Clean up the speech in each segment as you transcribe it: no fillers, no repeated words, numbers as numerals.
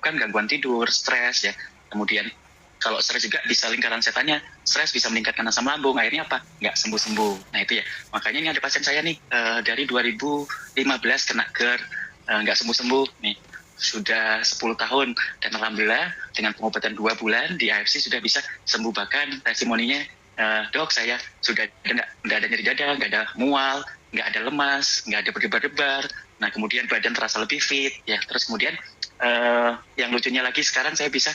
menyebabkan gangguan tidur, stres ya. Kemudian kalau stres juga bisa lingkaran setannya, stres bisa meningkatkan asam lambung, akhirnya apa? Nggak sembuh-sembuh. Nah itu ya, makanya ini ada pasien saya nih, dari 2015 kena GERD, nggak sembuh-sembuh nih, sudah 10 tahun, dan alhamdulillah dengan pengobatan 2 bulan di AFC sudah bisa sembuh. Bahkan testimoninya, dok saya sudah nggak ada nyeri dada, nggak ada mual, nggak ada lemas, nggak ada berdebar-debar, nah kemudian badan terasa lebih fit, ya. Terus kemudian yang lucunya lagi sekarang saya bisa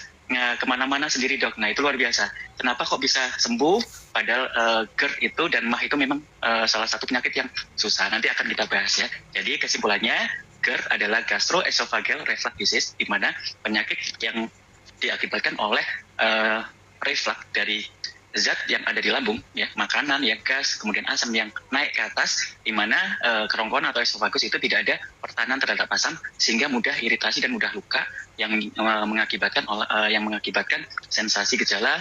kemana-mana sendiri dok. Nah itu luar biasa. Kenapa kok bisa sembuh? Padahal GERD itu dan MAH itu memang salah satu penyakit yang susah. Nanti akan kita bahas ya. Jadi kesimpulannya GERD adalah gastroesophageal reflux disease, di mana penyakit yang diakibatkan oleh reflux dari zat yang ada di lambung, ya, makanan, ya, gas, kemudian asam yang naik ke atas, di mana kerongkongan atau esofagus itu tidak ada pertahanan terhadap asam, sehingga mudah iritasi dan mudah luka yang mengakibatkan sensasi gejala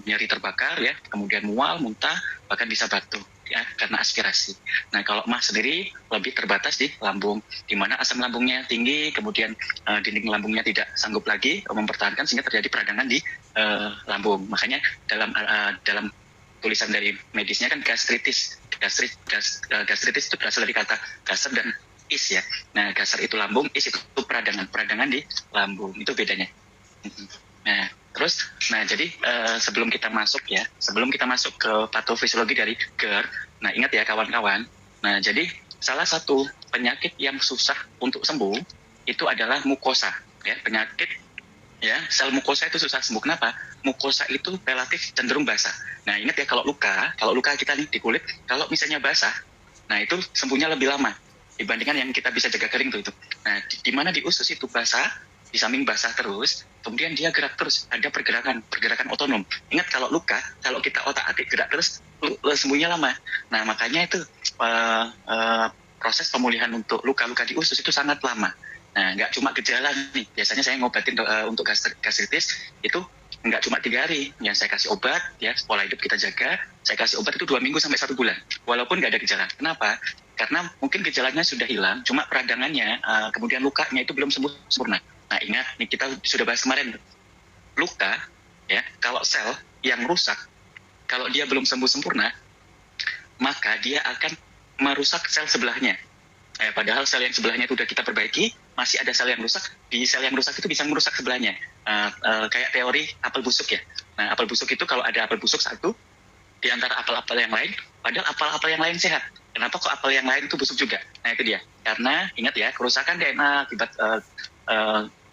nyeri terbakar, ya, kemudian mual, muntah, bahkan bisa batuk, ya, karena aspirasi. Nah, kalau MAH sendiri lebih terbatas di lambung, di mana asam lambungnya tinggi, kemudian dinding lambungnya tidak sanggup lagi mempertahankan sehingga terjadi peradangan di lambung. Makanya dalam tulisan dari medisnya kan gastritis itu berasal dari kata gaster dan is, ya. Nah, gaster itu lambung, is itu peradangan di lambung, itu bedanya. Nah, terus, jadi sebelum kita masuk ke patofisiologi dari GERD, nah ingat ya kawan-kawan, nah jadi salah satu penyakit yang susah untuk sembuh itu adalah mukosa, ya, penyakit, ya, sel mukosa itu susah sembuh. Kenapa? Mukosa itu relatif cenderung basah. Nah, ingat ya, kalau luka kita nih di kulit, kalau misalnya basah, nah itu sembuhnya lebih lama dibandingkan yang kita bisa jaga kering tuh itu. Nah, di mana di usus itu basah, di samping basah terus, kemudian dia gerak terus, ada pergerakan otonom. Ingat kalau luka, kalau kita otak-atik gerak terus, sembuhnya lama. Nah, makanya itu proses pemulihan untuk luka-luka di usus itu sangat lama. Nah, nggak cuma gejala nih. Biasanya saya ngobatin untuk gastritis itu nggak cuma 3 hari. Ya, saya kasih obat, ya, pola hidup kita jaga. Saya kasih obat itu 2 minggu sampai 1 bulan. Walaupun nggak ada gejala. Kenapa? Karena mungkin gejalanya sudah hilang, cuma peradangannya, kemudian lukanya itu belum sembuh sempurna. Nah, ingat, nih kita sudah bahas kemarin. Luka, ya, kalau sel yang rusak, kalau dia belum sembuh sempurna, maka dia akan merusak sel sebelahnya. Padahal sel yang sebelahnya itu sudah kita perbaiki, masih ada sel yang rusak. Di sel yang rusak itu bisa merusak sebelahnya. Kayak teori apel busuk, ya. Nah, apel busuk itu kalau ada apel busuk satu di antara apel-apel yang lain, padahal apel-apel yang lain sehat. Kenapa kok apel yang lain itu busuk juga? Nah, itu dia. Karena ingat ya, kerusakan DNA akibat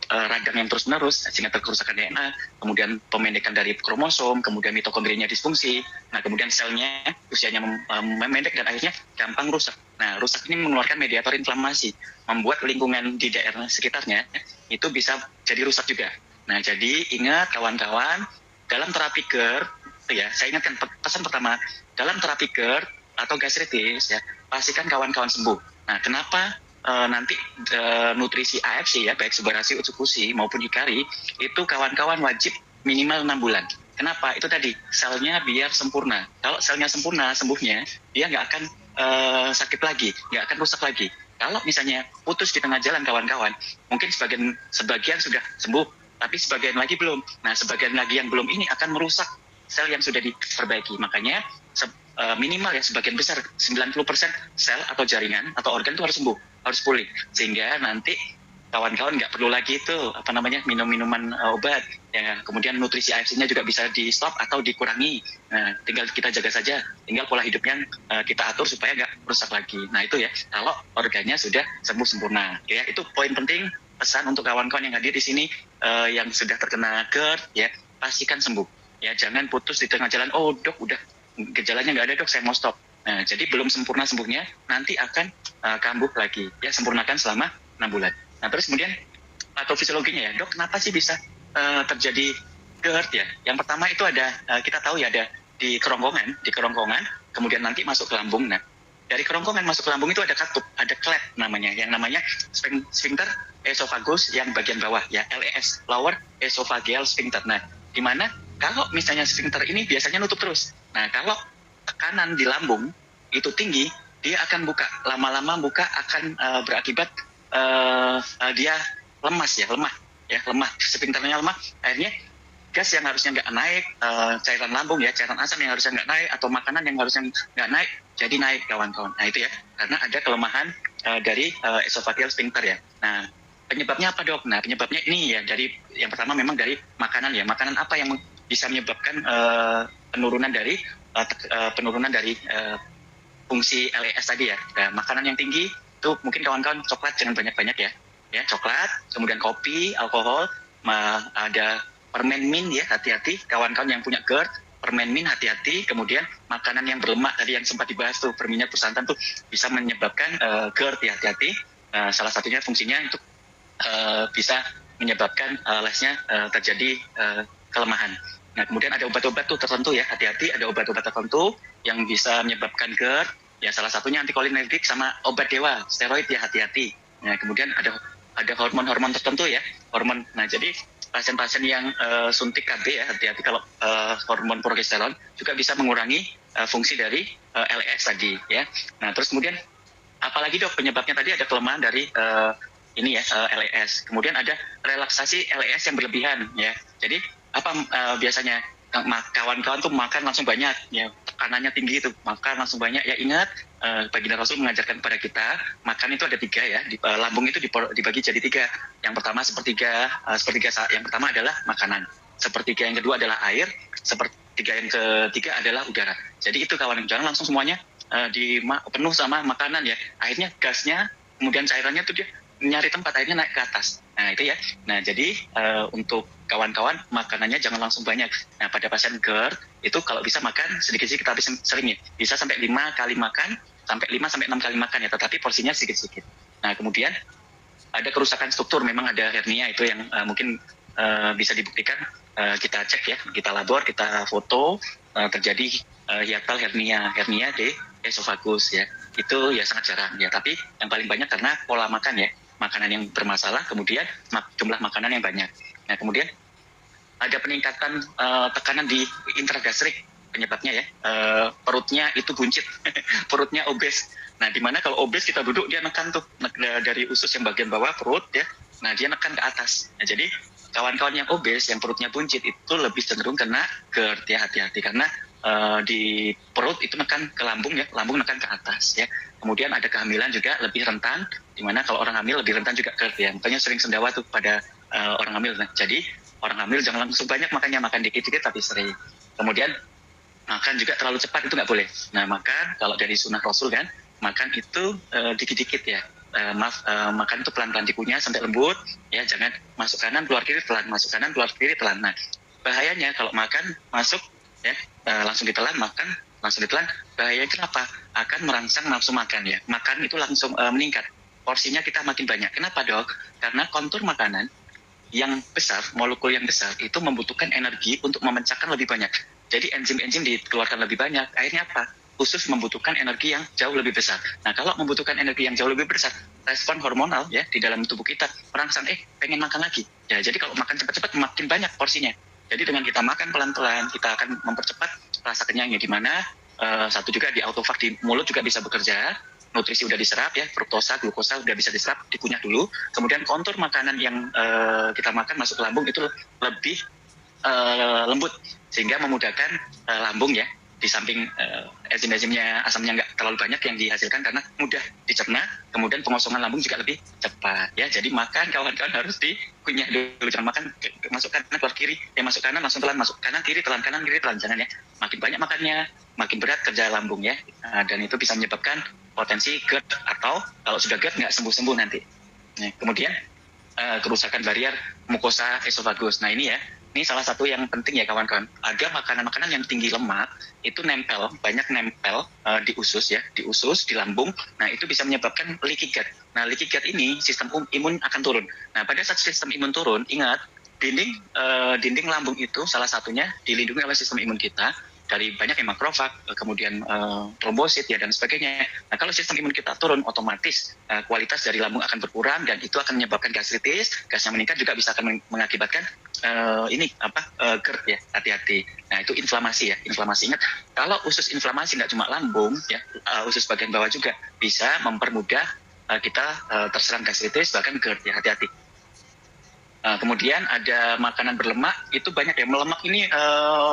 radang yang terus-menerus, sehingga kerusakan DNA, kemudian pemendekan dari kromosom, kemudian mitokondrianya disfungsi, nah kemudian selnya usianya memendek dan akhirnya gampang rusak. Nah, rusak ini mengeluarkan mediator inflamasi, membuat lingkungan di daerah sekitarnya itu bisa jadi rusak juga. Nah, jadi ingat kawan-kawan, dalam terapi GERD, ya, saya ingatkan pesan pertama, dalam terapi GERD atau gastritis, ya, pastikan kawan-kawan sembuh. Nah, kenapa nanti nutrisi AFC, ya, baik Subbarasi, Utsukushi maupun Hikari, itu kawan-kawan wajib minimal 6 bulan. Kenapa? Itu tadi, selnya biar sempurna. Kalau selnya sempurna sembuhnya, dia nggak akan sakit lagi, nggak akan rusak lagi. Kalau misalnya putus di tengah jalan kawan-kawan, mungkin sebagian sudah sembuh, tapi sebagian lagi belum. Nah, sebagian lagi yang belum ini akan merusak sel yang sudah diperbaiki. Makanya minimal, ya, sebagian besar 90% sel atau jaringan atau organ itu harus sembuh, harus pulih, sehingga nanti kawan-kawan nggak perlu lagi itu minum-minuman obat, ya. Kemudian nutrisi AFC-nya juga bisa di stop atau dikurangi. Nah, tinggal kita jaga saja, tinggal pola hidupnya kita atur supaya nggak rusak lagi. Nah, itu ya, kalau organnya sudah sembuh sempurna, ya. Itu poin penting, pesan untuk kawan-kawan yang hadir di sini yang sudah terkena GERD, ya, pastikan sembuh, ya. Jangan putus di tengah jalan, oh dok udah gejalanya nggak ada dok, saya mau stop. Nah, jadi belum sempurna sembuhnya, nanti akan kambuh lagi, ya. Sempurnakan selama 6 bulan. Nah, terus kemudian patofisiologinya, ya, dok, kenapa sih bisa terjadi GERD, ya? Yang pertama itu ada, kita tahu, ya, ada di kerongkongan, kemudian nanti masuk ke lambung. Nah, dari kerongkongan masuk ke lambung itu ada katup, ada cleft namanya, yang namanya sphincter esophagus yang bagian bawah, ya, LES, lower esophageal sphincter. Nah, di mana kalau misalnya sphincter ini biasanya nutup terus. Nah, kalau tekanan di lambung itu tinggi, dia akan buka. Lama-lama buka akan berakibat dia lemah. ya lemah, sphinkternya lemah, akhirnya gas yang harusnya nggak naik, cairan lambung ya, cairan asam yang harusnya nggak naik, atau makanan yang harusnya nggak naik, jadi naik kawan-kawan. Nah itu ya, karena ada kelemahan dari esophageal sphincter ya. Nah penyebabnya apa dok? Nah penyebabnya ini ya dari yang pertama memang dari makanan ya. Makanan apa yang bisa menyebabkan penurunan dari fungsi LES tadi ya. Nah, makanan yang tinggi itu mungkin kawan-kawan coklat jangan banyak-banyak ya. Ya coklat, kemudian kopi, alkohol, ada permen mint ya, hati-hati kawan-kawan yang punya GERD, permen mint hati-hati. Kemudian makanan yang berlemak tadi yang sempat dibahas tuh, berminyak bersantan tuh bisa menyebabkan GERD ya, hati-hati. Salah satunya fungsinya untuk bisa menyebabkan lesnya terjadi kelemahan. Nah kemudian ada obat-obat tuh tertentu ya, hati-hati, ada obat-obat tertentu yang bisa menyebabkan GERD. Ya salah satunya antikolinergik sama obat dewa, steroid ya, hati-hati. Nah kemudian ada hormon-hormon tertentu ya, hormon. Nah jadi pasien-pasien yang suntik KB ya, hati-hati kalau hormon progesteron juga bisa mengurangi fungsi dari LES tadi ya. Nah terus kemudian apalagi dok penyebabnya tadi ada kelemahan dari ini ya LES. Kemudian ada relaksasi LES yang berlebihan ya. Jadi apa biasanya kawan-kawan tuh makan langsung banyak ya, tekanannya tinggi itu, makan langsung banyak ya. Ingat baginda Rasul mengajarkan kepada kita makan itu ada 3 ya, lambung itu dibagi jadi 3. Yang pertama sepertiga yang pertama adalah makanan, sepertiga yang kedua adalah air, sepertiga yang ketiga adalah udara. Jadi itu kawan, jangan langsung semuanya penuh sama makanan ya, akhirnya gasnya kemudian cairannya tuh dia nyari tempat, akhirnya naik ke atas. Nah itu ya. Nah jadi untuk kawan-kawan makanannya jangan langsung banyak. Nah pada pasien GERD itu kalau bisa makan sedikit-sedikit tapi sering ya. Bisa sampai 5 kali makan, sampai 5 sampai 6 kali makan ya, tetapi porsinya sedikit-sedikit. Nah kemudian ada kerusakan struktur, memang ada hernia itu yang mungkin bisa dibuktikan, kita cek ya, kita labor, kita foto, terjadi hiatal hernia di esofagus ya. Itu ya sangat jarang ya, tapi yang paling banyak karena pola makan ya, makanan yang bermasalah, kemudian jumlah makanan yang banyak. Nah kemudian ada peningkatan tekanan di intragastrik, penyebabnya ya perutnya itu buncit, perutnya obes. Nah dimana kalau obes kita duduk dia nekan tuh dari usus yang bagian bawah perut ya, nah dia nekan ke atas. Nah jadi kawan-kawan yang obes yang perutnya buncit itu lebih cenderung kena GERD ya, hati-hati karena di perut itu nekan ke lambung ya, lambung nekan ke atas ya. Kemudian ada kehamilan juga lebih rentan, dimana kalau orang hamil lebih rentan juga GERD ya, makanya sering sendawa tuh pada orang hamil. Nah jadi orang hamil jangan langsung banyak makannya, makan dikit-dikit tapi sering. Kemudian makan juga terlalu cepat itu nggak boleh. Nah makan kalau dari sunnah Rasul kan, makan itu dikit-dikit ya. Makan itu pelan-pelan, dikunyah sampai lembut ya, jangan masuk kanan keluar kiri telan, masuk kanan keluar kiri telan. Nah bahayanya kalau makan masuk ya langsung ditelan, makan langsung ditelan, bahayanya kenapa? Akan merangsang nafsu makan ya, makan itu langsung meningkat, porsinya kita makin banyak. Kenapa dok? Karena kontur makanan yang besar, molekul yang besar itu membutuhkan energi untuk memecahkan lebih banyak. Jadi enzim-enzim dikeluarkan lebih banyak, akhirnya apa? Usus membutuhkan energi yang jauh lebih besar. Nah kalau membutuhkan energi yang jauh lebih besar, respon hormonal ya di dalam tubuh kita merangsang pengen makan lagi. Ya jadi kalau makan cepat-cepat makin banyak porsinya. Jadi dengan kita makan pelan-pelan, kita akan mempercepat rasa kenyangnya, di mana satu juga di autofag di mulut juga bisa bekerja, nutrisi udah diserap ya, fruktosa, glukosa udah bisa diserap, dikunyah dulu. Kemudian kontur makanan yang kita makan masuk ke lambung itu lebih lembut, sehingga memudahkan lambung ya. Di samping enzim-enzimnya, asamnya nggak terlalu banyak yang dihasilkan karena mudah dicerna, kemudian pengosongan lambung juga lebih cepat ya. Jadi makan kawan-kawan harus dikunyah dulu, jangan makan masuk kanan keluar kiri ya, masuk kanan langsung telan, masuk kanan kiri telan, jangan ya. Makin banyak makannya makin berat kerja lambung ya, dan itu bisa menyebabkan potensi GERD, atau kalau sudah GERD nggak sembuh-sembuh nanti. Nah, kemudian kerusakan barier mukosa esofagus. Nah ini ya, ini salah satu yang penting ya kawan-kawan. Ada makanan-makanan yang tinggi lemak itu banyak nempel di usus ya, di usus, di lambung. Nah itu bisa menyebabkan leaky gut. Nah leaky gut ini sistem imun akan turun. Nah pada saat sistem imun turun, ingat dinding lambung itu salah satunya dilindungi oleh sistem imun kita dari banyak yang makrofag, kemudian trombosit ya dan sebagainya. Nah kalau sistem imun kita turun, otomatis kualitas dari lambung akan berkurang, dan itu akan menyebabkan gastritis, gasnya meningkat, juga bisa akan mengakibatkan GERD ya, hati-hati. Nah itu inflamasi ya, inflamasi. Ingat, kalau usus inflamasi nggak cuma lambung ya, usus bagian bawah juga bisa mempermudah kita terserang gastritis, bahkan GERD ya, hati-hati. Kemudian ada makanan berlemak, itu banyak ya. Melemak ini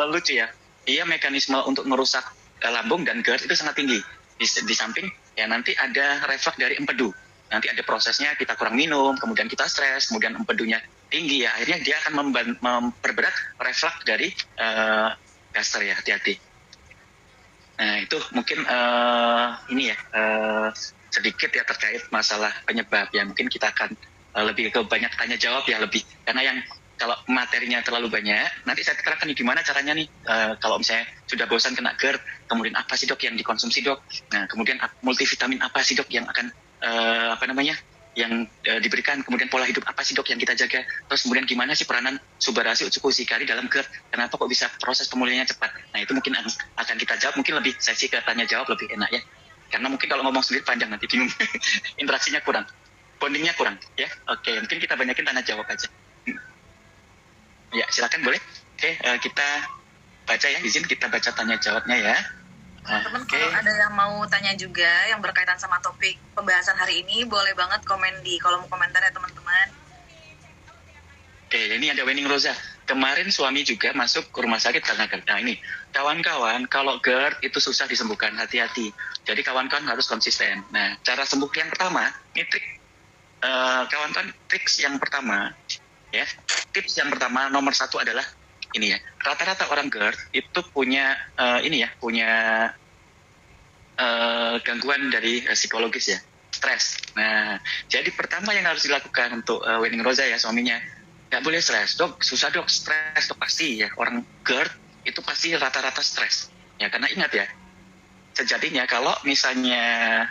lucu ya. Dia mekanisme untuk merusak lambung dan GERD itu sangat tinggi. Di samping ya nanti ada refleks dari empedu. Nanti ada prosesnya, kita kurang minum, kemudian kita stres, kemudian empedunya tinggi ya. Akhirnya dia akan memperberat refleks dari gaster ya, hati-hati. Nah itu mungkin ini ya sedikit ya terkait masalah penyebab ya. Mungkin kita akan lebih ke banyak tanya jawab ya lebih, karena yang kalau materinya terlalu banyak, nanti saya terangkan nih gimana caranya nih kalau misalnya sudah bosan kena GERD, kemudian apa sih dok yang dikonsumsi dok? Nah kemudian multivitamin apa sih dok yang akan yang diberikan, kemudian pola hidup apa sih dok yang kita jaga, terus kemudian gimana sih peranan Subarashi Utsukushikari dalam GERD, kenapa kok bisa proses pemulihannya cepat? Nah itu mungkin akan kita jawab, mungkin lebih sesi ke tanya jawab lebih enak ya, karena mungkin kalau ngomong sendiri panjang nanti bingung interaksinya kurang, bondingnya kurang ya. Oke, mungkin kita banyakin tanya jawab aja. Ya silakan boleh. Oke, kita baca ya, izin kita baca tanya jawabnya ya. Teman-teman kalau ada yang mau tanya juga yang berkaitan sama topik pembahasan hari ini, boleh banget komen di kolom komentar ya teman-teman. Oke, ini ada Wening Rosa. Kemarin suami juga masuk ke rumah sakit karena GERD. Nah ini, kawan-kawan, kalau GERD itu susah disembuhkan, hati-hati. Jadi kawan-kawan harus konsisten. Nah, cara sembuh yang pertama, ini trik. Kawan-kawan, tips yang pertama, ya, tips yang pertama nomor 1 adalah ini ya. Rata-rata orang GERD itu punya gangguan dari psikologis ya, stres. Nah, jadi pertama yang harus dilakukan untuk Wening Rosa ya, suaminya, nggak boleh stres. Dok, susah dok, stres dok, pasti ya. Orang GERD itu pasti rata-rata stres. Ya, karena ingat ya, sejatinya kalau misalnya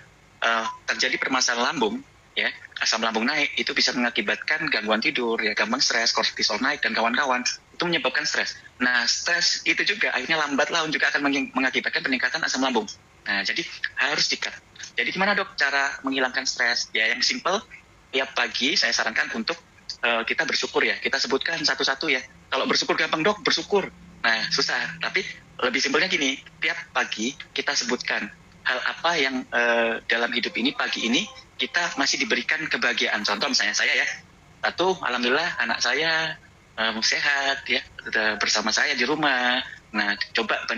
terjadi permasalahan lambung, ya, asam lambung naik, itu bisa mengakibatkan gangguan tidur, ya, gampang stres, kortisol naik, dan kawan-kawan. Itu menyebabkan stres. Nah, stres itu juga akhirnya lambat laun juga akan mengakibatkan peningkatan asam lambung. Nah, jadi harus di-cut. Jadi gimana dok cara menghilangkan stres? Ya, yang simple, tiap pagi saya sarankan untuk kita bersyukur ya. Kita sebutkan satu-satu ya. Kalau bersyukur gampang dok, bersyukur. Nah, susah. Tapi lebih simpelnya gini, tiap pagi kita sebutkan hal apa yang dalam hidup ini, pagi ini, kita masih diberikan kebahagiaan. Contoh misalnya saya ya, satu, alhamdulillah anak saya sehat ya, bersama saya di rumah. Nah, coba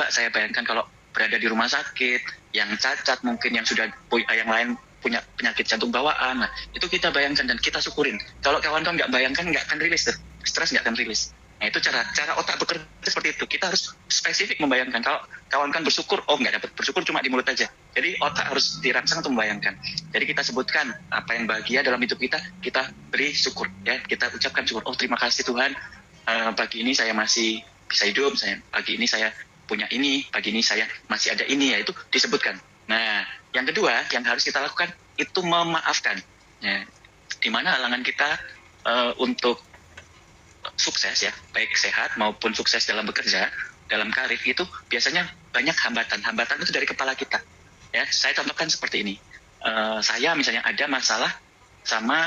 saya bayangkan kalau berada di rumah sakit, yang cacat mungkin, yang sudah yang lain punya penyakit jantung bawaan. Nah, itu kita bayangkan dan kita syukurin. Kalau kawan-kawan nggak bayangkan, nggak akan rilis tuh. Stres nggak akan rilis. Nah, itu cara otak bekerja seperti itu. Kita harus spesifik membayangkan. Kalau kawan-kawan bersyukur, oh nggak dapat bersyukur, cuma di mulut aja. Jadi otak harus dirangsang untuk membayangkan. Jadi kita sebutkan apa yang bahagia dalam hidup kita beri syukur. Ya, kita ucapkan syukur. Oh terima kasih Tuhan, pagi ini saya masih bisa hidup. Pagi ini saya punya ini, pagi ini saya masih ada ini, ya itu disebutkan. Nah, yang kedua yang harus kita lakukan itu memaafkan. Ya, dimana halangan kita untuk sukses ya, baik sehat maupun sukses dalam bekerja, dalam karir itu biasanya banyak hambatan. Hambatan itu dari kepala kita. Ya, saya contohkan seperti ini. Saya misalnya ada masalah sama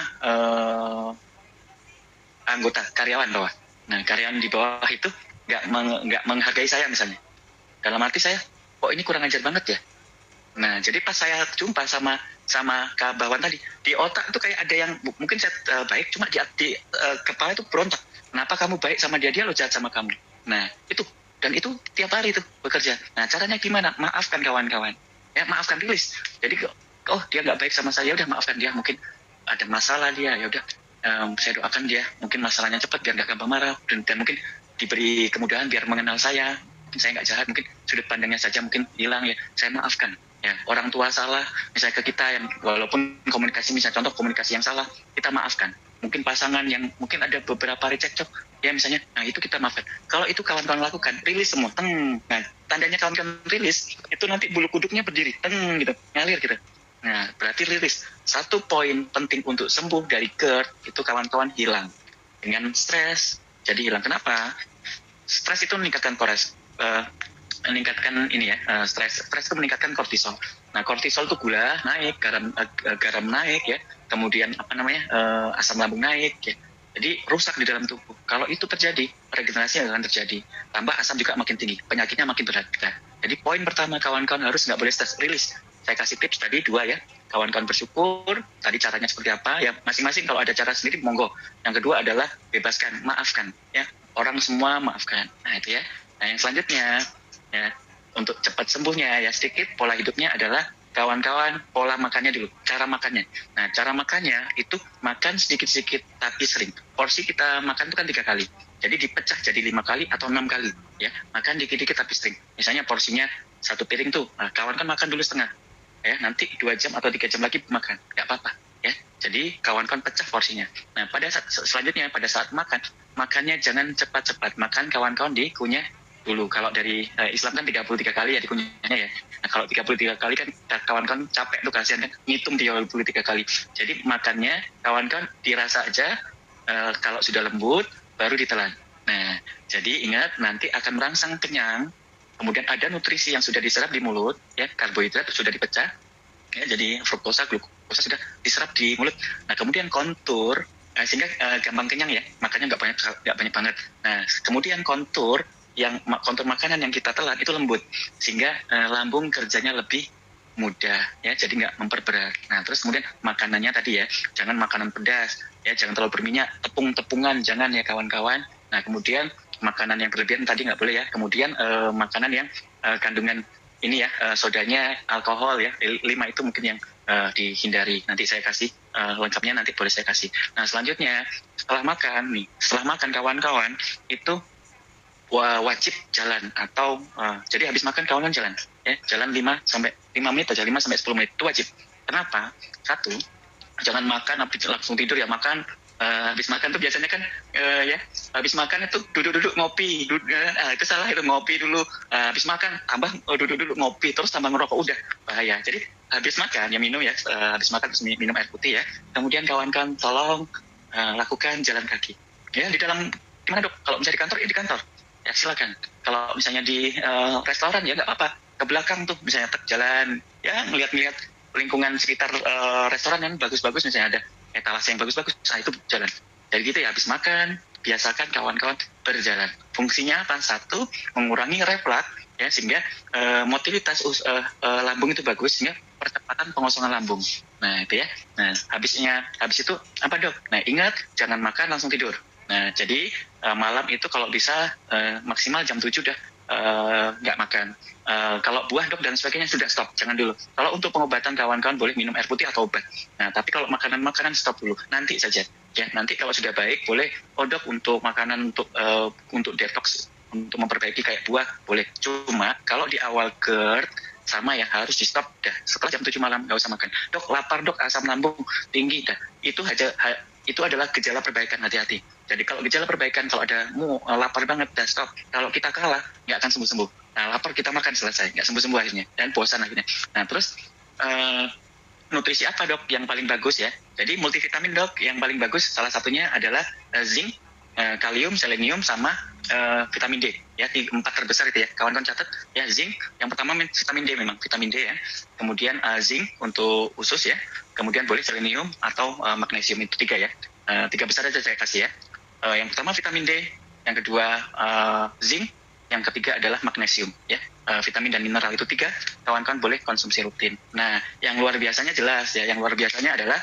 anggota karyawan bawah. Nah, karyawan di bawah itu nggak menghargai saya misalnya. Dalam arti saya, kok ini kurang ajar banget ya. Nah, jadi pas saya jumpa sama kabawan tadi, di otak itu kayak ada yang mungkin saya baik, cuma di kepala itu berontak. Kenapa kamu baik sama dia lo jahat sama kamu? Nah, itu. Dan itu tiap hari itu bekerja. Nah, caranya gimana? Maafkan kawan-kawan. Ya, maafkan, rilis. Jadi, oh dia nggak baik sama saya, udah maafkan dia. Mungkin ada masalah dia, ya udah. Saya doakan dia, mungkin masalahnya cepat biar nggak gampang marah. Dan mungkin diberi kemudahan biar mengenal saya. Mungkin saya nggak jahat, mungkin sudut pandangnya saja mungkin hilang ya. Saya maafkan. Ya, orang tua salah, misalnya ke kita yang walaupun komunikasi, misalnya contoh komunikasi yang salah, kita maafkan. Mungkin pasangan yang mungkin ada beberapa cekcok, ya misalnya, nah itu kita maafkan. Kalau itu kawan-kawan lakukan, rilis semua, Nah, tandanya kawan-kawan rilis, itu nanti bulu kuduknya berdiri, gitu, ngalir gitu. Nah, berarti rilis. Satu poin penting untuk sembuh dari GERD, itu kawan-kawan hilang. Dengan stres, jadi hilang. Kenapa? Stres itu meningkatkan stres itu meningkatkan kortisol. Nah, kortisol itu gula naik, garam naik ya, kemudian asam lambung naik ya. Jadi rusak di dalam tubuh. Kalau itu terjadi, regenerasi akan terjadi. Tambah asam juga makin tinggi, penyakitnya makin berat. Nah, jadi poin pertama kawan-kawan harus nggak boleh stres, rilis. Saya kasih tips tadi 2 ya. kawan-kawan bersyukur. Tadi caranya seperti apa? Ya masing-masing kalau ada cara sendiri monggo. Yang kedua adalah bebaskan, maafkan. Ya orang semua maafkan. Nah itu ya. Nah yang selanjutnya ya untuk cepat sembuhnya ya sedikit pola hidupnya adalah kawan-kawan pola makannya dulu, cara makannya. Nah cara makannya itu makan sedikit-sedikit tapi sering. Porsi kita makan itu kan 3 kali. Jadi dipecah jadi 5 kali atau 6 kali. Ya makan dikit-dikit tapi sering. Misalnya porsinya 1 piring tuh, nah, kawan kan makan dulu setengah. Ya nanti 2 jam atau 3 jam lagi makan, nggak apa-apa. Ya jadi kawan-kawan pecah porsinya. Nah pada saat selanjutnya pada saat makan, makannya jangan cepat-cepat. Makan kawan-kawan dikunyah dulu. Kalau dari Islam kan 33 kali ya dikunyahnya ya. Nah kalau 33 kali kan kawan-kawan capek tuh kasihan kan ngitung 33 kali. Jadi makannya kawan-kawan dirasa aja, kalau sudah lembut baru ditelan. Nah jadi ingat nanti akan merangsang kenyang. Kemudian ada nutrisi yang sudah diserap di mulut, ya karbohidrat sudah dipecah, ya jadi fruktosa, glukosa sudah diserap di mulut. Nah kemudian kontur, sehingga gampang kenyang ya, makanya nggak banyak banget. Nah kemudian kontur makanan yang kita telan itu lembut, sehingga lambung kerjanya lebih mudah, ya jadi nggak memperberat. Nah terus kemudian makanannya tadi ya, jangan makanan pedas, ya jangan terlalu berminyak, tepung-tepungan jangan ya kawan-kawan. Nah kemudian makanan yang berlebihan tadi nggak boleh ya. Kemudian makanan yang kandungan ini ya sodanya, alkohol ya 5 itu mungkin yang dihindari. Nanti saya kasih lengkapnya, nanti boleh saya kasih. Nah selanjutnya setelah makan kawan-kawan itu wajib jalan atau jadi habis makan kawan-kawan jalan ya, jalan 5 menit aja, 5 sampai 10 menit itu wajib. Kenapa? Satu, jangan makan habis langsung tidur ya. Makan habis makan tuh biasanya kan ya habis makan itu duduk-duduk ngopi, itu salah, itu ngopi dulu, habis makan tambah duduk-duduk ngopi terus tambah ngerokok, udah bahaya. Jadi habis makan ya minum ya, habis makan terus minum air putih ya. Kemudian kawan-kawan tolong lakukan jalan kaki ya di dalam. Gimana dok? Kalau misalnya di kantor ya di kantor ya silakan. Kalau misalnya di restoran ya nggak apa-apa, ke belakang tuh misalnya jalan ya, ngeliat-ngeliat lingkungan sekitar restoran yang bagus-bagus, misalnya ada etalase yang bagus-bagus, nah itu jalan. Jadi gitu ya, habis makan biasakan kawan-kawan berjalan. Fungsinya apa? Satu, mengurangi reflux ya, sehingga motilitas lambung itu bagus, sehingga percepatan pengosongan lambung. Nah itu ya. Nah habis itu apa dok? Nah ingat jangan makan langsung tidur. Nah jadi malam itu kalau bisa maksimal jam 7 udah nggak makan. Kalau buah dok dan sebagainya sudah stop, jangan dulu. Kalau untuk pengobatan kawan-kawan boleh minum air putih atau obat. Nah tapi kalau makanan stop dulu, nanti saja ya. Nanti kalau sudah baik boleh dok untuk makanan untuk detox, untuk memperbaiki kayak buah boleh. Cuma kalau di awal GERD sama ya, harus di stop dah setelah jam 7 malam, nggak usah makan. Dok lapar dok, asam lambung tinggi dah, itu adalah gejala perbaikan, hati-hati. Jadi kalau gejala perbaikan, kalau ada lapar banget, dah stop. Kalau kita kalah, nggak akan sembuh-sembuh. Nah lapar kita makan selesai, nggak sembuh-sembuh akhirnya, dan bosan akhirnya. Nah terus nutrisi apa dok yang paling bagus ya? Jadi multivitamin dok yang paling bagus, salah satunya adalah zinc, kalium, selenium, sama vitamin D ya, 4 terbesar itu ya. Kawan-kawan catat ya, zinc yang pertama vitamin D, memang vitamin D ya. Kemudian zinc untuk usus ya. Kemudian boleh selenium atau magnesium, itu 3 ya. 3 besar aja saya kasih ya. Yang pertama vitamin D, yang kedua zinc, yang ketiga adalah magnesium ya. Vitamin dan mineral itu 3 kawan-kawan boleh konsumsi rutin. Nah yang luar biasanya jelas ya, yang luar biasanya adalah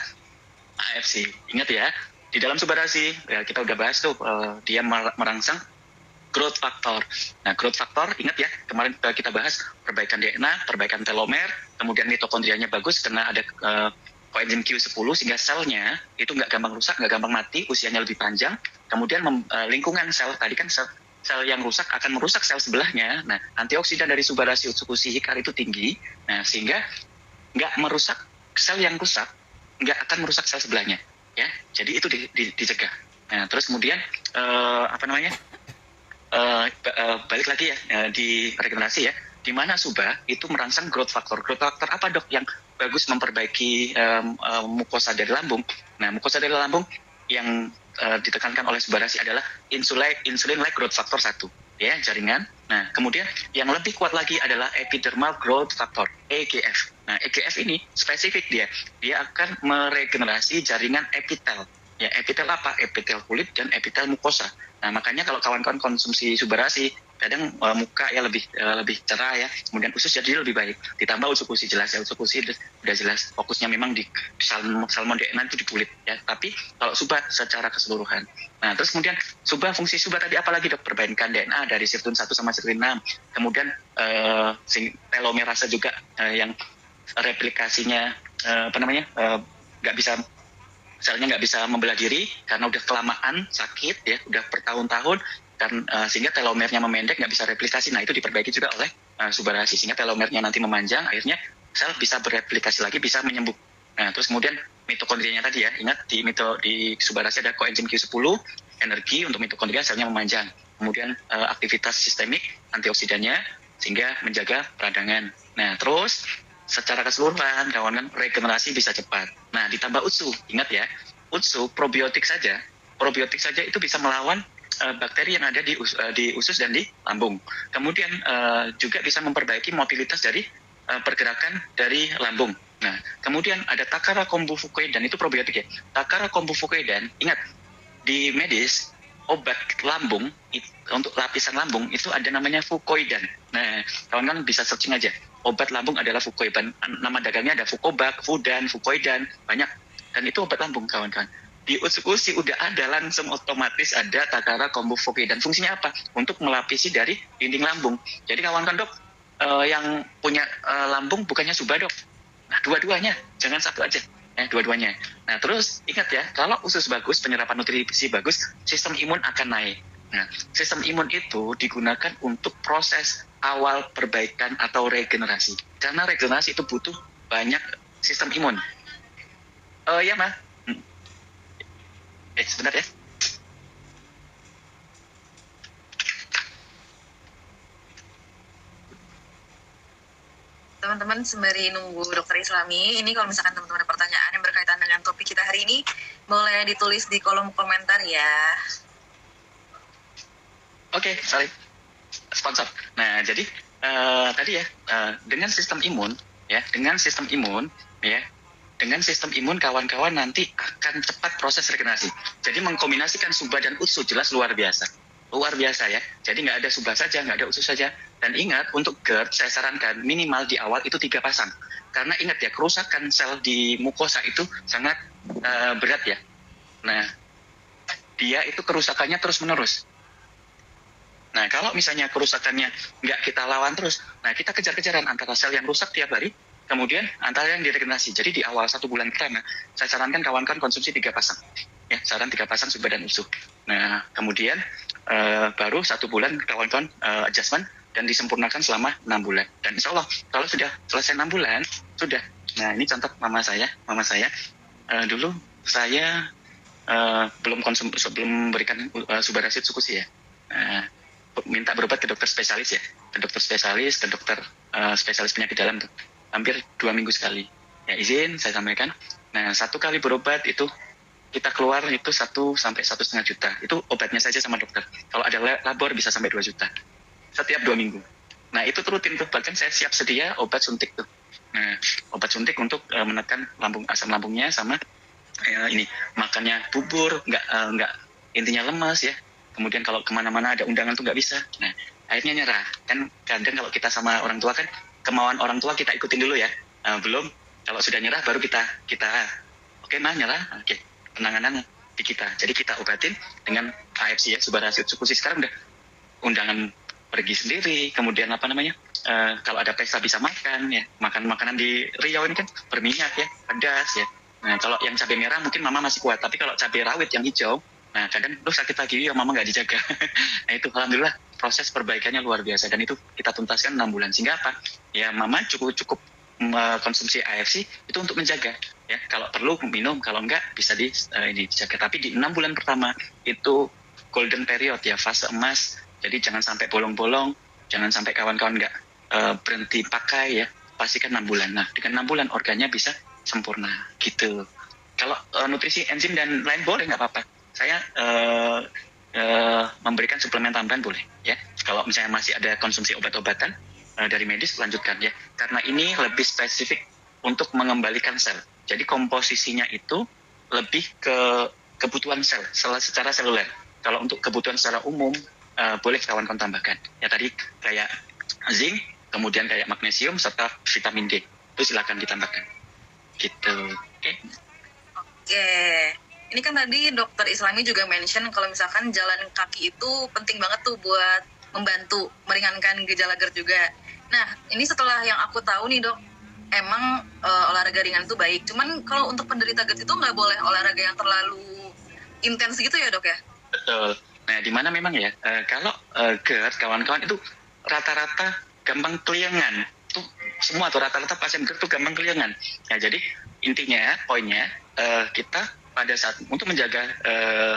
AFC. Ingat ya, di dalam Subarasi ya, kita udah bahas tuh dia merangsang growth factor. Nah growth factor ingat ya, kemarin kita bahas perbaikan DNA, perbaikan telomer, kemudian mitokondrianya bagus karena ada koenzim Q10, sehingga selnya itu nggak gampang rusak, nggak gampang mati, usianya lebih panjang. Kemudian lingkungan sel, tadi kan sel yang rusak akan merusak sel sebelahnya. Nah antioksidan dari Subarasi Utsukushi Hikari itu tinggi, nah sehingga nggak merusak sel yang rusak, nggak akan merusak sel sebelahnya ya. Jadi itu dicegah. Nah terus kemudian balik lagi ya di regenerasi ya, di mana Suba itu merangsang growth factor. Growth factor apa dok yang bagus memperbaiki mukosa dari lambung? Nah mukosa dari lambung yang ditekankan oleh Subarasi adalah insulin like growth factor 1 ya, jaringan. Nah kemudian yang lebih kuat lagi adalah epidermal growth factor, EGF. Nah EGF ini spesifik, dia akan meregenerasi jaringan epitel ya. Epitel apa? Epitel kulit dan epitel mukosa. Nah makanya kalau kawan-kawan konsumsi Subarasi kadang muka ya lebih cerah ya, kemudian usus jadi lebih baik, ditambah usus jelas ya, usus udah jelas fokusnya memang di salmon DNA itu di kulit ya, tapi kalau subah secara keseluruhan. Nah terus kemudian fungsi subah tadi apalagi dok, perbaikan DNA dari sirtuin 1 sama sirtuin 6, kemudian telomerase juga yang replikasinya nggak bisa, selnya nggak bisa membelah diri karena udah kelamaan sakit ya, udah bertahun-tahun, dan sehingga telomernya memendek, nggak bisa replikasi. Nah itu diperbaiki juga oleh Subarashi, sehingga telomernya nanti memanjang, akhirnya sel bisa bereplikasi lagi, bisa menyembuh. Nah terus kemudian mitokondrianya tadi ya, ingat di Subarashi ada koenzim Q10, energi untuk mitokondria, selnya memanjang, kemudian aktivitas sistemik antioksidannya sehingga menjaga peradangan. Nah terus secara keseluruhan kawan-kawan regenerasi bisa cepat. Nah ditambah UTSU, ingat ya, UTSU probiotik saja itu bisa melawan bakteri yang ada di usus dan di lambung. Kemudian juga bisa memperbaiki mobilitas dari pergerakan dari lambung. Nah kemudian ada Takara kombu fukoidan, itu probiotik ya. Takara kombu fukoidan, ingat di medis obat lambung untuk lapisan lambung itu ada namanya fukoidan. Nah, kawan-kawan bisa searching aja. Obat lambung adalah fukoidan. Nama dagangnya ada Fukobac, Fudan, fukoidan, banyak. Dan itu obat lambung, kawan-kawan. Di usus udah ada langsung otomatis ada Takara kombu fukoidan. Fungsinya apa? Untuk melapisi dari dinding lambung. Jadi kawan-kawan dok, yang punya lambung bukannya subah dok. Nah, dua-duanya, jangan satu aja. Dua-duanya. Nah, terus ingat ya, kalau usus bagus, penyerapan nutrisi bagus, sistem imun akan naik. Nah, sistem imun itu digunakan untuk proses awal perbaikan atau regenerasi. Karena regenerasi itu butuh banyak sistem imun. Ya, Ma. Sebentar ya. Teman-teman sembari nunggu Dokter Islami, ini kalau misalkan teman-teman ada pertanyaan yang berkaitan dengan topik kita hari ini, boleh ditulis di kolom komentar ya. Oke, sorry. Sponsor. Nah, jadi tadi ya, dengan sistem imun kawan-kawan nanti akan cepat proses regenerasi. Jadi mengkombinasikan subah dan utsu jelas luar biasa ya. Jadi nggak ada subah saja, nggak ada utsu saja. Dan ingat, untuk GERD saya sarankan minimal di awal itu 3 pasang. Karena ingat ya, kerusakan sel di mukosa itu sangat berat ya. Nah, dia itu kerusakannya terus-menerus. Nah, kalau misalnya kerusakannya nggak kita lawan terus, nah kita kejar-kejaran antara sel yang rusak tiap hari, kemudian antara yang diregenerasi. Jadi di awal 1 bulan pertama, saya sarankan kawan-kawan konsumsi 3 pasang. Ya, saran 3 pasang subah dan utsu. Nah, kemudian baru 1 bulan kawan-kawan adjustment dan disempurnakan selama 6 bulan. Dan insya Allah kalau sudah selesai 6 bulan, sudah. Nah, ini contoh mama saya. Dulu saya belum berikan Subarashi Tsukushi ya. Minta berobat ke dokter spesialis ya, ke dokter spesialis penyakit dalam tuh, hampir 2 minggu sekali. Ya izin saya sampaikan. Nah 1 kali berobat itu kita keluar itu 1 sampai 1,5 juta. Itu obatnya saja sama dokter. Kalau ada labor bisa sampai 2 juta setiap 2 minggu. Nah itu rutin tuh, bahkan saya siap sedia obat suntik tuh. Nah obat suntik untuk menekan asam lambungnya, sama ini makannya bubur, nggak intinya lemas ya. Kemudian kalau kemana-mana ada undangan tuh nggak bisa. Nah akhirnya nyerah. Kan kadang kalau kita sama orang tua kan, kemauan orang tua kita ikutin dulu ya. Belum, kalau sudah nyerah baru kita oke mah nyerah, oke, penanganan di kita. Jadi kita obatin dengan AFC ya, Subarashi Tsukushi. Sekarang udah undangan pergi sendiri, kemudian kalau ada pesta bisa makan ya, makanan di Riau ini kan berminyak ya, pedas ya. Nah kalau yang cabai merah mungkin mama masih kuat, tapi kalau cabai rawit yang hijau, nah kadang sakit lagi ya, mama nggak dijaga. Nah itu alhamdulillah proses perbaikannya luar biasa, dan itu kita tuntaskan 6 bulan. Sehingga apa ya, mama cukup konsumsi AFC itu untuk menjaga ya, kalau perlu minum, kalau enggak bisa dijaga. Tapi di 6 bulan pertama itu golden period ya, fase emas. Jadi jangan sampai bolong-bolong, jangan sampai kawan-kawan nggak berhenti pakai ya, pastikan 6 bulan. Nah dengan 6 bulan organnya bisa sempurna gitu. Kalau nutrisi, enzim dan lain boleh, nggak apa-apa. Saya memberikan suplemen tambahan boleh ya. Kalau misalnya masih ada konsumsi obat-obatan dari medis, lanjutkan ya. Karena ini lebih spesifik untuk mengembalikan sel. Jadi komposisinya itu lebih ke kebutuhan sel secara seluler. Kalau untuk kebutuhan secara umum boleh kawan-kawan tambahkan. Ya tadi kayak zinc, kemudian kayak magnesium serta vitamin D. Itu silakan ditambahkan. Gitu. Oke. Oke. Ini kan tadi dokter Islami juga mention kalau misalkan jalan kaki itu penting banget tuh buat membantu meringankan gejala GERD juga. Nah, ini setelah yang aku tahu nih dok, emang olahraga ringan itu baik. Cuman kalau untuk penderita GERD itu nggak boleh olahraga yang terlalu intens gitu ya dok ya? Betul. Nah, di mana memang ya, kalau GERD, kawan-kawan itu rata-rata gampang keliengan. Tuh, semua tuh rata-rata pasien GERD tuh gampang keliengan. Nah, jadi intinya, poinnya, kita pada saat untuk menjaga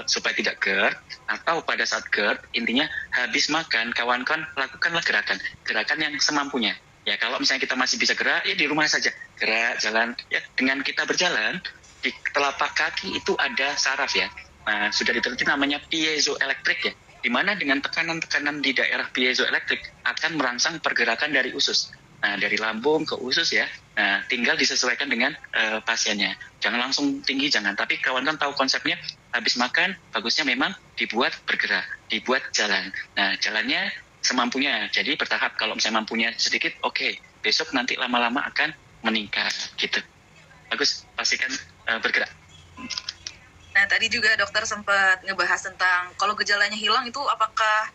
supaya tidak GERD atau pada saat GERD, intinya habis makan, kawan-kawan lakukanlah gerakan yang semampunya. Ya, kalau misalnya kita masih bisa gerak, ya di rumah saja. Gerak, jalan. Ya, dengan kita berjalan, di telapak kaki itu ada saraf ya. Nah, sudah diteliti namanya piezoelektrik ya, di mana dengan tekanan-tekanan di daerah piezoelektrik akan merangsang pergerakan dari usus. Nah, dari lambung ke usus ya. Nah, tinggal disesuaikan dengan pasiennya. Jangan langsung tinggi, jangan. Tapi kawan-kawan tahu konsepnya, habis makan, bagusnya memang dibuat bergerak, dibuat jalan. Nah, jalannya semampunya. Jadi bertahap, kalau misalnya mampunya sedikit, oke. Besok nanti lama-lama akan meningkat, gitu. Bagus, pastikan bergerak. Nah, tadi juga dokter sempat ngebahas tentang kalau gejalanya hilang itu apakah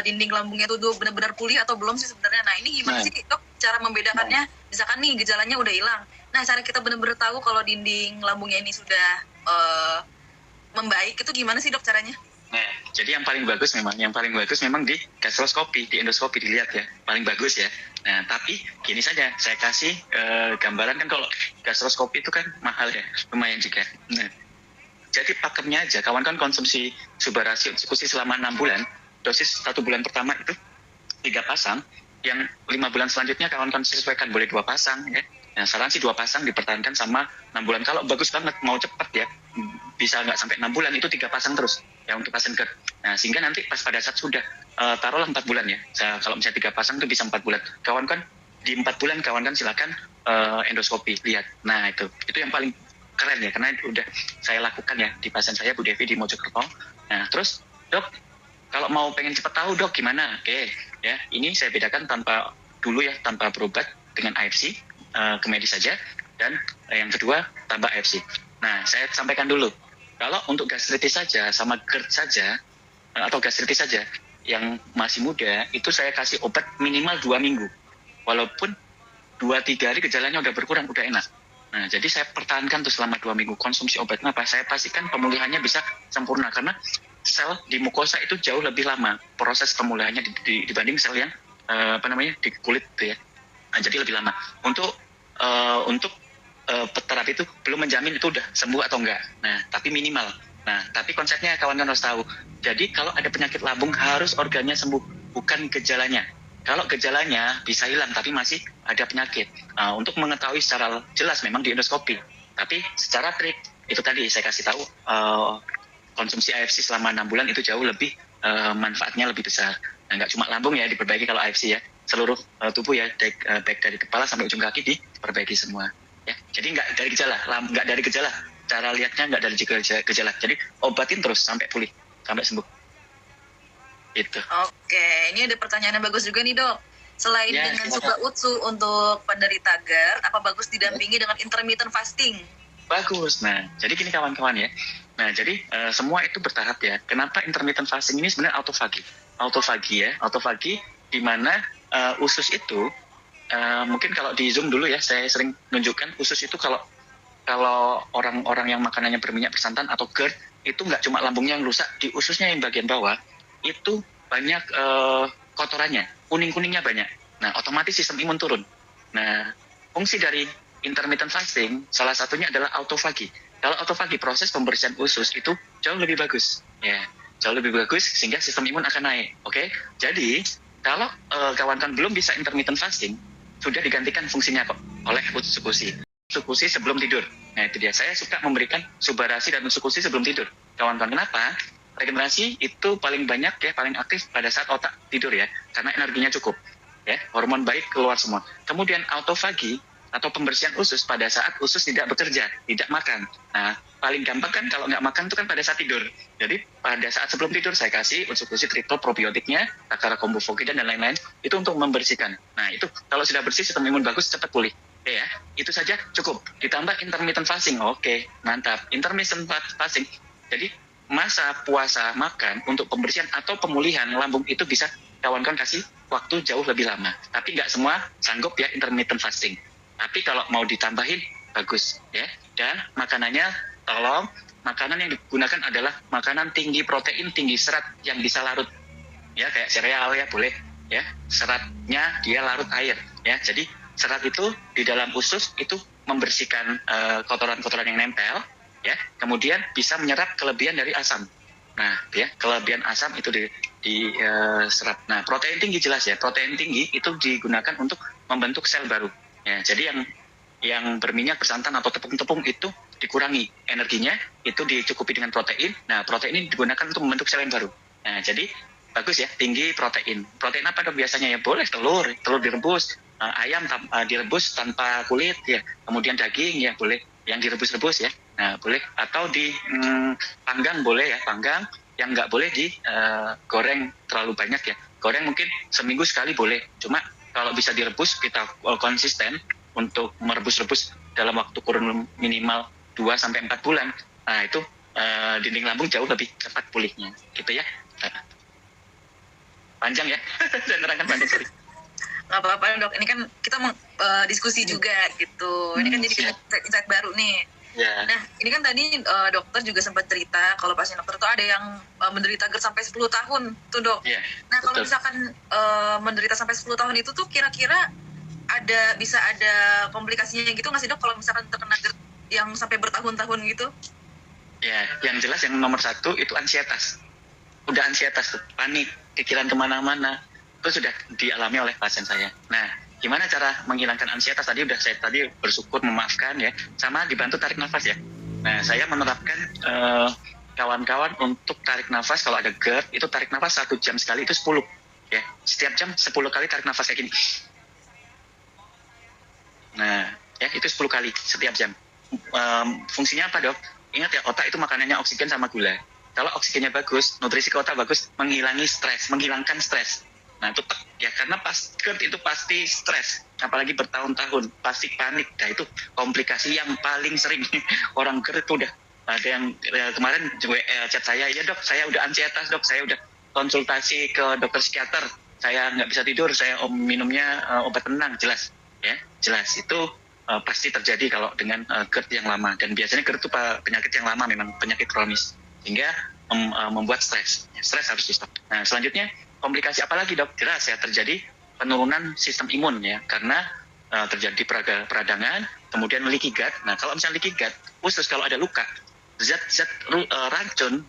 dinding lambungnya itu benar-benar pulih atau belum sih sebenarnya. Nah, ini gimana sih dok cara membedakannya? Misalkan nih gejalanya udah hilang. Nah, cara kita benar-benar tahu kalau dinding lambungnya ini sudah membaik itu gimana sih dok caranya? Nah, jadi yang paling bagus memang di gastroskopi, di endoskopi dilihat ya, paling bagus ya. Nah, tapi gini saja, saya kasih gambaran kan kalau gastroskopi itu kan mahal ya, lumayan juga. Nah, jadi pakemnya aja, kawan-kawan konsumsi Subarasi Eksekusi selama 6 bulan, dosis 1 bulan pertama itu 3 pasang, yang 5 bulan selanjutnya kawan-kawan sesuaikan, boleh 2 pasang ya. Nah, saran sih 2 pasang dipertahankan sama 6 bulan. Kalau bagus banget, mau cepat ya, bisa nggak sampai 6 bulan, itu 3 pasang terus ya untuk pasien GERD. Nah, sehingga nanti pas pada saat sudah, taruhlah 4 bulan ya, kalau misalnya 3 pasang itu bisa 4 bulan. Kawan-kawan, di 4 bulan kawan-kawan silakan endoskopi, lihat. Nah, itu yang paling keren ya, karena udah saya lakukan ya di pasien saya Bu Devi di Mojokerto. Nah, terus dok, kalau mau pengen cepat tahu dok gimana? Oke, ya ini saya bedakan tanpa berobat dengan AFC ke medis saja, dan yang kedua tambah AFC. Nah, saya sampaikan dulu, kalau untuk gastritis saja sama GERD saja atau gastritis saja yang masih muda itu saya kasih obat minimal 2 minggu, walaupun 2-3 hari gejalanya udah berkurang, udah enak. Nah, jadi saya pertahankan tuh selama 2 minggu konsumsi obatnya apa? Saya pastikan pemulihannya bisa sempurna, karena sel di mukosa itu jauh lebih lama proses pemulihannya dibanding sel yang di kulit tuh ya. Nah, jadi lebih lama. Untuk terapi itu belum menjamin itu udah sembuh atau enggak. Nah, tapi minimal. Nah, tapi konsepnya kawan-kawan harus tahu. Jadi kalau ada penyakit lambung harus organnya sembuh, bukan gejalanya. Kalau gejalanya bisa hilang tapi masih ada penyakit. Untuk mengetahui secara jelas memang di endoskopi. Tapi secara trik itu tadi saya kasih tahu, konsumsi AFC selama 6 bulan itu jauh lebih manfaatnya lebih besar. Nah, nggak cuma lambung ya diperbaiki kalau AFC ya, seluruh tubuh ya, baik dari kepala sampai ujung kaki diperbaiki semua. Ya, jadi nggak dari gejala. Cara lihatnya nggak dari gejala. Jadi obatin terus sampai pulih, sampai sembuh. Itu. Oke, ini ada pertanyaan yang bagus juga nih dok. Selain dengan Suba Utsu untuk penderita GERD, apa bagus didampingi dengan intermittent fasting? Bagus. Nah, jadi gini kawan-kawan ya. Nah, jadi semua itu bertahap ya. Kenapa intermittent fasting ini sebenarnya autofagi? Autofagi di mana usus itu mungkin kalau di Zoom dulu ya, saya sering nunjukkan usus itu kalau orang-orang yang makanannya berminyak bersantan atau GERD itu nggak cuma lambungnya yang rusak, di ususnya yang bagian bawah itu banyak kotorannya, kuning-kuningnya banyak. Nah, otomatis sistem imun turun. Nah, fungsi dari intermittent fasting salah satunya adalah autofagi. Kalau autofagi, proses pembersihan usus itu jauh lebih bagus, ya, jauh lebih bagus sehingga sistem imun akan naik. Oke, jadi kalau kawan-kawan belum bisa intermittent fasting, sudah digantikan fungsinya kok oleh Utsukushi sebelum tidur. Nah, itu dia. Saya suka memberikan Subarasi dan Utsukushi sebelum tidur. Kawan-kawan, kenapa? Regenerasi itu paling banyak ya, paling aktif pada saat otak tidur ya, karena energinya cukup ya, hormon baik keluar semua. Kemudian autofagi atau pembersihan usus pada saat usus tidak bekerja, tidak makan. Nah, paling gampang kan kalau nggak makan itu kan pada saat tidur. Jadi pada saat sebelum tidur saya kasih usus triptol probiotiknya, Takara Kombu Fogidan dan lain-lain, itu untuk membersihkan. Nah itu kalau sudah bersih sistem imun bagus cepat pulih. Oke ya, itu saja cukup. Ditambah intermittent fasting, oke, mantap. Intermittent fasting, jadi masa puasa makan untuk pembersihan atau pemulihan lambung itu bisa kawan-kawan kasih waktu jauh lebih lama. Tapi nggak semua sanggup ya intermittent fasting. Tapi kalau mau ditambahin bagus ya. Dan makanannya tolong makanan yang digunakan adalah makanan tinggi protein, tinggi serat yang bisa larut. Ya kayak sereal ya boleh ya. Seratnya dia larut air ya. Jadi serat itu di dalam usus itu membersihkan kotoran-kotoran yang nempel ya. Kemudian bisa menyerap kelebihan dari asam. Nah, ya kelebihan asam itu di serap. Nah, protein tinggi jelas ya. Protein tinggi itu digunakan untuk membentuk sel baru. Ya, jadi yang berminyak, bersantan atau tepung-tepung itu dikurangi energinya, itu dicukupi dengan protein. Nah, protein ini digunakan untuk membentuk sel yang baru. Nah, jadi bagus ya, tinggi protein. Protein apa dong biasanya ya? Boleh telur direbus, ayam direbus tanpa kulit ya. Kemudian daging ya boleh yang direbus-rebus ya. Nah, boleh atau di panggang boleh ya, panggang. Yang nggak boleh digoreng terlalu banyak ya. Goreng mungkin seminggu sekali boleh. Cuma kalau bisa direbus kita konsisten untuk merebus-rebus dalam waktu kurun minimal 2-4 bulan. Nah, itu dinding lambung jauh lebih cepat pulihnya. Gitu ya. Panjang ya. Dan terangkan panjang sorry. Nggak apa-apa dok, ini kan kita diskusi juga gitu. Ini kan jadi insight baru nih. Yeah. Nah, ini kan tadi dokter juga sempat cerita kalau pasien dokter itu ada yang menderita GERD sampai 10 tahun tuh dok. Yeah, nah, kalau betul. misalkan menderita sampai 10 tahun itu tuh kira-kira bisa ada komplikasinya gitu nggak sih dok kalau misalkan terkena GERD yang sampai bertahun-tahun gitu? Ya, yang jelas yang nomor 1 itu ansietas. Udah ansietas tuh, panik, pikiran kemana-mana. Itu sudah dialami oleh pasien saya. Nah, gimana cara menghilangkan ansietas tadi saya bersyukur memaafkan ya, sama dibantu tarik nafas ya. Nah, saya menerapkan kawan-kawan untuk tarik nafas kalau ada GERD itu tarik nafas 1 jam sekali itu 10 ya. Setiap jam 10 kali tarik nafas kayak gini. Nah, ya itu 10 kali setiap jam. Fungsinya apa dok? Ingat ya, otak itu makanannya oksigen sama gula. Kalau oksigennya bagus, nutrisi ke otak bagus, menghilangkan stres. Nah itu ya karena pas GERD itu pasti stres, apalagi bertahun-tahun, pasti panik. Nah itu komplikasi yang paling sering orang GERD itu udah ada yang kemarin chat saya, ya dok, saya udah ansietas dok, saya udah konsultasi ke dokter psikiater, saya nggak bisa tidur, saya minumnya obat tenang, jelas itu pasti terjadi kalau dengan GERD yang lama. Dan biasanya GERD itu penyakit yang lama, memang penyakit kronis, sehingga membuat stres harus di stop. Nah selanjutnya komplikasi apa lagi dok? Jelas ya terjadi penurunan sistem imun ya, karena terjadi peradangan, kemudian leaky gut. Nah kalau misalnya leaky gut, usus kalau ada luka, zat-zat racun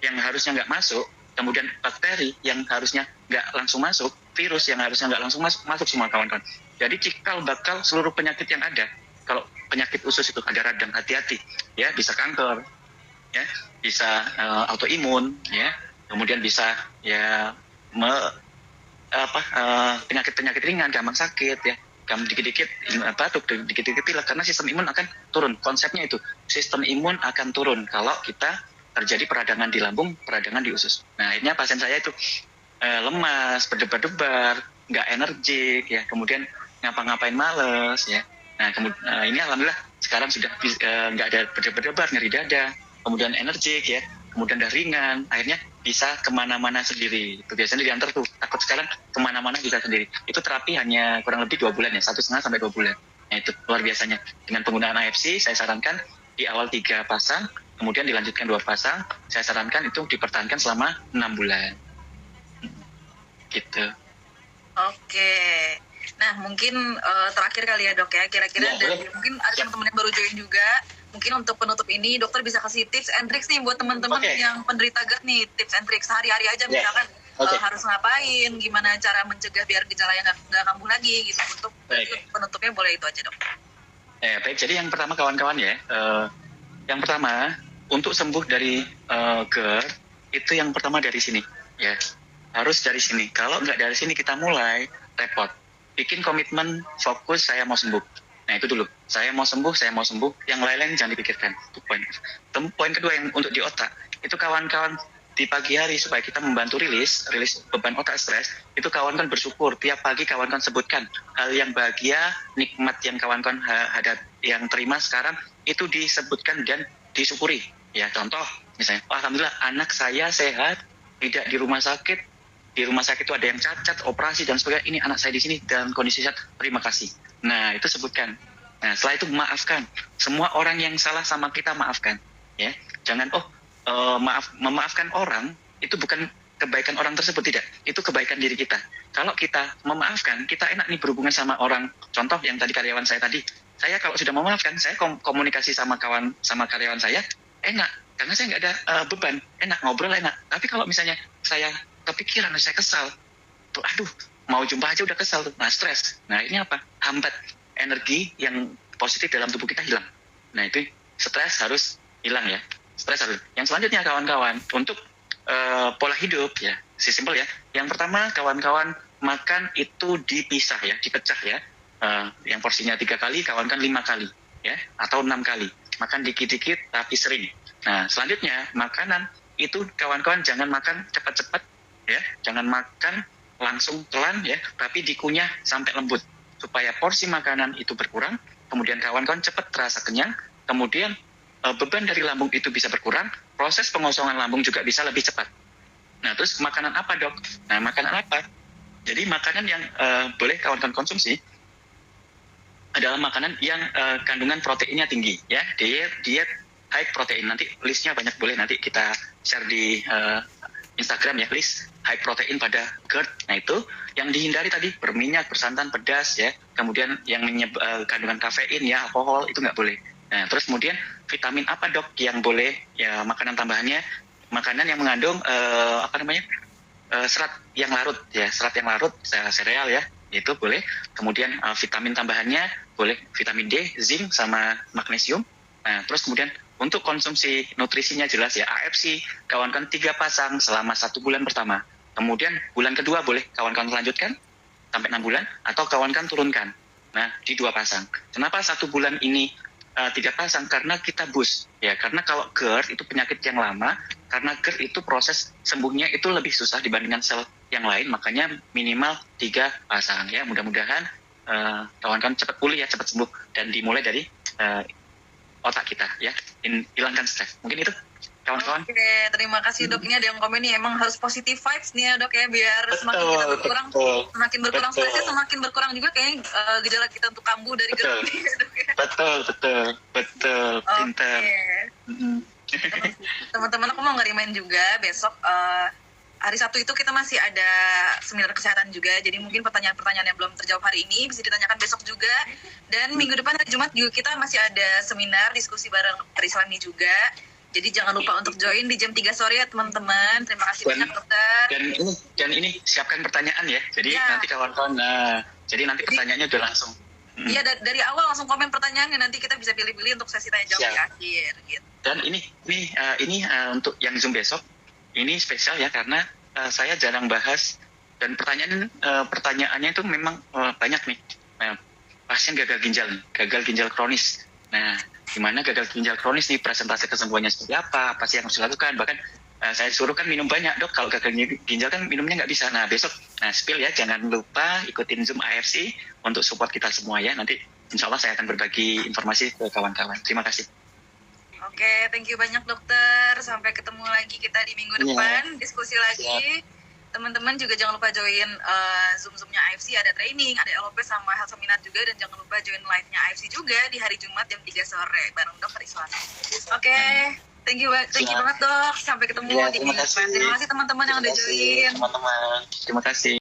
yang harusnya nggak masuk, kemudian bakteri yang harusnya nggak langsung masuk, virus yang harusnya nggak langsung masuk semua kawan-kawan. Jadi cikal bakal seluruh penyakit yang ada. Kalau penyakit usus itu ada radang, hati-hati ya, bisa kanker ya, bisa autoimun ya, kemudian bisa ya penyakit-penyakit ringan, gampang sakit ya, dikit-dikit batuk, dikit-dikit pilek, karena sistem imun akan turun. Konsepnya itu, sistem imun akan turun kalau kita terjadi peradangan di lambung, peradangan di usus. Nah akhirnya pasien saya itu lemas, berdebar-debar, nggak energik ya, kemudian ngapa-ngapain males ya. Nah ini alhamdulillah sekarang sudah nggak ada berdebar-debar, nyeri dada, kemudian energik ya, kemudian udah ringan, akhirnya bisa kemana-mana sendiri. Itu biasanya diantar tuh, takut sekarang kemana-mana bisa sendiri. Itu terapi hanya kurang lebih 2 bulan ya, 1,5 sampai 2 bulan. Nah itu luar biasanya. Dengan penggunaan AFC, saya sarankan di awal 3 pasang, kemudian dilanjutkan 2 pasang, saya sarankan itu dipertahankan selama 6 bulan. Gitu. Oke. Nah mungkin terakhir kali ya dok ya, kira-kira dari mungkin ada teman-teman yang baru join juga, mungkin untuk penutup ini dokter bisa kasih tips and tricks nih buat teman-teman yang penderita GERD nih, tips and tricks sehari-hari aja misalkan harus ngapain, gimana cara mencegah biar gejalanya nggak kambuh lagi gitu. Untuk penutupnya boleh itu aja dok. Baik, jadi yang pertama kawan-kawan ya, yang pertama untuk sembuh dari GERD itu yang pertama dari sini ya, harus dari sini. Kalau nggak dari sini kita mulai repot bikin komitmen fokus saya mau sembuh. Nah itu dulu, saya mau sembuh, yang lain-lain jangan dipikirkan. Itu poin. Poin kedua yang untuk di otak, itu kawan-kawan di pagi hari supaya kita membantu rilis beban otak stres, itu kawan-kawan bersyukur. Tiap pagi kawan-kawan sebutkan hal yang bahagia, nikmat yang kawan-kawan yang terima sekarang, itu disebutkan dan disyukuri. Ya contoh, misalnya, alhamdulillah anak saya sehat, tidak di rumah sakit. Di rumah sakit itu ada yang cacat, operasi dan sebagainya. Ini anak saya di sini dalam kondisi sehat, terima kasih. Nah itu sebutkan. Nah setelah itu maafkan. Semua orang yang salah sama kita maafkan. Ya, jangan memaafkan orang itu bukan kebaikan orang tersebut, tidak. Itu kebaikan diri kita. Kalau kita memaafkan, kita enak nih berhubungan sama orang. Contoh yang tadi karyawan saya tadi. Saya kalau sudah memaafkan, saya komunikasi sama karyawan saya enak. Karena saya nggak ada beban, enak ngobrol enak. Tapi kalau misalnya saya kepikiran, saya kesal, tuh aduh mau jumpa aja udah kesal tuh, nah stres. Nah ini apa? Hambat energi yang positif dalam tubuh kita hilang. Nah itu stres harus hilang ya. Stres harus. Yang selanjutnya kawan-kawan untuk pola hidup ya, simpel ya. Yang pertama kawan-kawan makan itu dipisah ya, dipecah ya. Yang porsinya 3 kali, kawan-kawan 5 kali ya, atau 6 kali. Makan dikit-dikit tapi sering. Nah selanjutnya makanan itu kawan-kawan jangan makan cepat-cepat ya, jangan makan langsung telan ya, tapi dikunyah sampai lembut supaya porsi makanan itu berkurang. Kemudian kawan-kawan cepat terasa kenyang, kemudian beban dari lambung itu bisa berkurang, proses pengosongan lambung juga bisa lebih cepat. Nah terus makanan apa dok? Nah makanan apa? Jadi makanan yang boleh kawan-kawan konsumsi adalah makanan yang kandungan proteinnya tinggi ya, diet high protein. Nanti listnya banyak, boleh nanti kita share di Instagram ya, list high protein pada GERD. Nah itu yang dihindari tadi berminyak, bersantan, pedas ya, kemudian yang kandungan kafein ya, alkohol itu nggak boleh. Nah terus kemudian vitamin apa dok yang boleh ya, makanan tambahannya makanan yang mengandung serat yang larut ya, serat yang larut, sereal ya, itu boleh. Kemudian vitamin tambahannya boleh vitamin D, zinc sama magnesium. Nah terus kemudian untuk konsumsi nutrisinya jelas ya, AFC kawan-kawan 3 pasang selama 1 bulan pertama. Kemudian bulan kedua boleh kawan-kawan lanjutkan sampai 6 bulan atau kawan-kawan turunkan. Nah di 2 pasang. Kenapa 1 bulan ini 3 pasang? Karena kita boost ya, karena kalau GERD itu penyakit yang lama, karena GERD itu proses sembuhnya itu lebih susah dibandingkan sel yang lain, makanya minimal 3 pasang ya. Mudah-mudahan kawan-kawan cepat pulih ya, cepat sembuh, dan dimulai dari otak kita ya, hilangkan stres. Mungkin itu kawan-kawan. Oke, terima kasih dok. Ini ada yang komen nih, emang harus positive vibes nih ya dok ya, biar semakin kita berkurang, semakin berkurang stresnya, semakin berkurang juga kayaknya gejala kita untuk kambuh dari GERD ini ya dok ya. Betul, pintar. Teman-teman aku mau ngerimain juga besok hari Sabtu itu kita masih ada seminar kesehatan juga, jadi mungkin pertanyaan-pertanyaan yang belum terjawab hari ini bisa ditanyakan besok juga. Dan minggu depan hari Jumat juga kita masih ada seminar diskusi bareng Dr. Islami juga. Jadi jangan lupa untuk join di jam 3 sore ya teman-teman. Terima kasih banyak dokter. Dan ini siapkan pertanyaan ya. Jadi nanti kawan-kawan, jadi nanti pertanyaannya udah langsung. Iya, dari awal langsung komen pertanyaannya, nanti kita bisa pilih-pilih untuk sesi tanya jawab di akhir gitu. Dan ini untuk yang Zoom besok ini spesial ya, karena saya jarang bahas, dan pertanyaannya itu memang banyak nih. Pasien gagal ginjal kronis. Nah, gimana gagal ginjal kronis nih, presentasi kesembuhannya seperti apa sih yang harus dilakukan. Bahkan saya suruh kan minum banyak dok, kalau gagal ginjal kan minumnya nggak bisa. Nah besok, spill ya, jangan lupa ikutin Zoom AFC untuk support kita semua ya. Nanti insya Allah saya akan berbagi informasi ke kawan-kawan. Terima kasih. Oke, thank you banyak dokter. Sampai ketemu lagi kita di minggu depan, diskusi lagi. Teman-teman juga jangan lupa join Zoom-Zoomnya AFC, ada training, ada LOP sama health seminar juga, dan jangan lupa join live-nya AFC juga di hari Jumat jam 3 sore bareng Dr. Islami. Oke, thank you banget dok. Sampai ketemu di minggu depan. Terima kasih teman-teman yang udah join. Terima kasih.